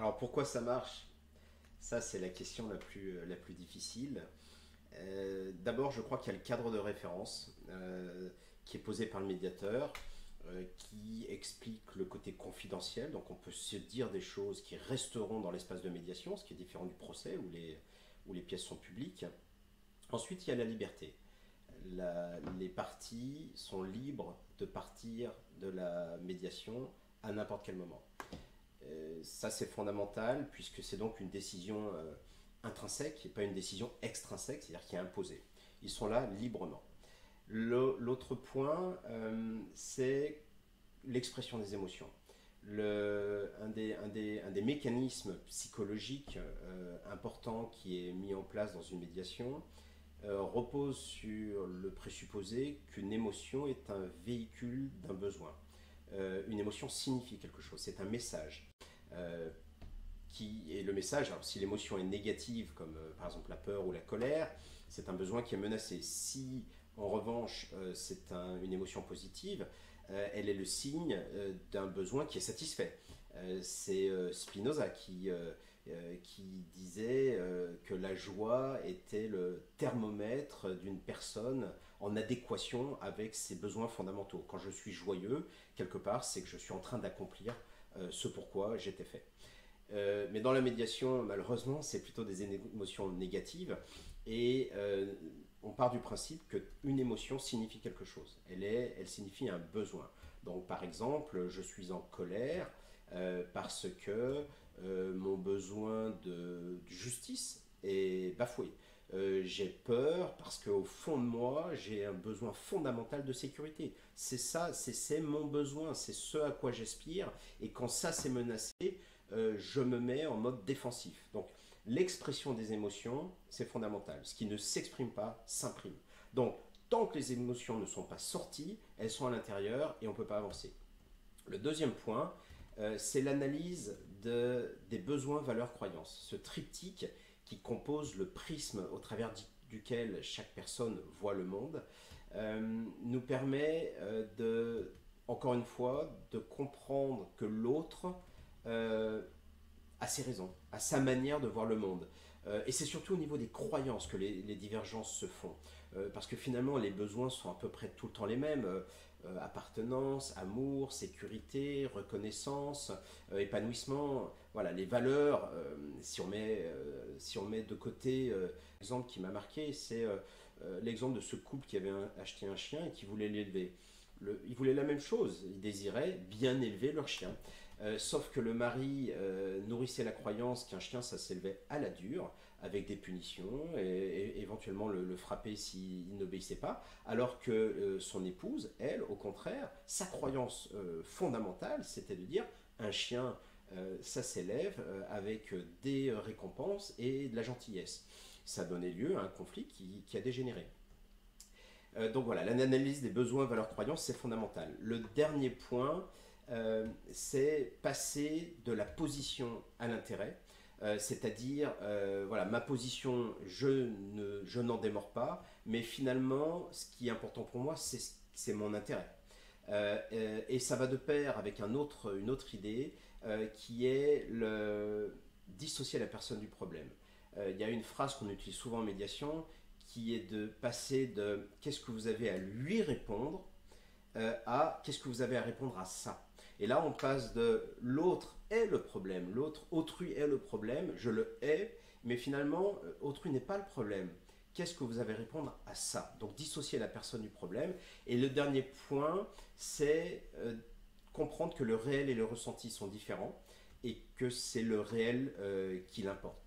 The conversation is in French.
Alors pourquoi ça marche? Ça, c'est la question la plus difficile. D'abord, je crois qu'il y a le cadre de référence qui est posé par le médiateur, qui explique le côté confidentiel. Donc on peut se dire des choses qui resteront dans l'espace de médiation, ce qui est différent du procès où les pièces sont publiques. Ensuite, il y a la liberté. Les parties sont libres de partir de la médiation à n'importe quel moment. Ça, c'est fondamental puisque c'est donc une décision intrinsèque et pas une décision extrinsèque, c'est-à-dire qui est imposée. Ils sont là librement. L'autre point, c'est l'expression des émotions. Un des mécanismes psychologiques importants qui est mis en place dans une médiation repose sur le présupposé qu'une émotion est un véhicule d'un besoin. Une émotion signifie quelque chose, c'est un message. Euh, le message, alors si l'émotion est négative, comme par exemple la peur ou la colère, c'est un besoin qui est menacé. Si en revanche une émotion positive, elle est le signe d'un besoin qui est satisfait. C'est Spinoza qui disait que la joie était le thermomètre d'une personne en adéquation avec ses besoins fondamentaux. Quand je suis joyeux, quelque part, c'est que je suis en train d'accomplir ce pourquoi j'étais fait. Mais dans la médiation, malheureusement, c'est plutôt des émotions négatives et on part du principe qu'une émotion signifie quelque chose. Elle signifie un besoin. Donc, par exemple, je suis en colère parce que mon besoin de justice est bafoué. J'ai peur parce qu'au fond de moi, j'ai un besoin fondamental de sécurité. C'est ça, c'est mon besoin, c'est ce à quoi j'aspire. Et quand ça s'est menacé, je me mets en mode défensif. Donc l'expression des émotions, c'est fondamental. Ce qui ne s'exprime pas s'imprime. Donc tant que les émotions ne sont pas sorties, elles sont à l'intérieur et on ne peut pas avancer. Le deuxième point, c'est l'analyse des besoins, valeurs, croyances. Ce triptyque qui compose le prisme au travers duquel chaque personne voit le monde, nous permet encore une fois, de comprendre que l'autre a ses raisons, a sa manière de voir le monde. Et c'est surtout au niveau des croyances que les divergences se font. Parce que finalement, les besoins sont à peu près tout le temps les mêmes. Appartenance, amour, sécurité, reconnaissance, épanouissement. Voilà, les valeurs, si on met de côté, l'exemple qui m'a marqué, c'est l'exemple de ce couple qui avait acheté un chien et qui voulait l'élever. Ils voulaient la même chose, ils désiraient bien élever leur chien. Sauf que le mari nourrissait la croyance qu'un chien, ça s'élevait à la dure, avec des punitions, et éventuellement le frapper s'il n'obéissait pas, alors que son épouse, elle, au contraire, sa croyance fondamentale, c'était de dire, un chien, ça s'élève avec des récompenses et de la gentillesse. Ça donnait lieu à un conflit qui a dégénéré. Donc voilà, l'analyse des besoins, valeurs, croyances, c'est fondamental. Le dernier point, c'est passer de la position à l'intérêt. C'est-à-dire, voilà, ma position, je n'en démords pas, mais finalement, ce qui est important pour moi, c'est mon intérêt. Et ça va de pair avec une autre idée qui est dissocier la personne du problème. Il y a une phrase qu'on utilise souvent en médiation qui est de passer de qu'est-ce que vous avez à lui répondre à qu'est-ce que vous avez à répondre à ça. Et là, on passe de l'autre est le problème, l'autre, autrui est le problème, je le hais, mais finalement, autrui n'est pas le problème. Qu'est-ce que vous avez à répondre à ça? Donc, dissocier la personne du problème. Et le dernier point, c'est comprendre que le réel et le ressenti sont différents et que c'est le réel qui l'importe.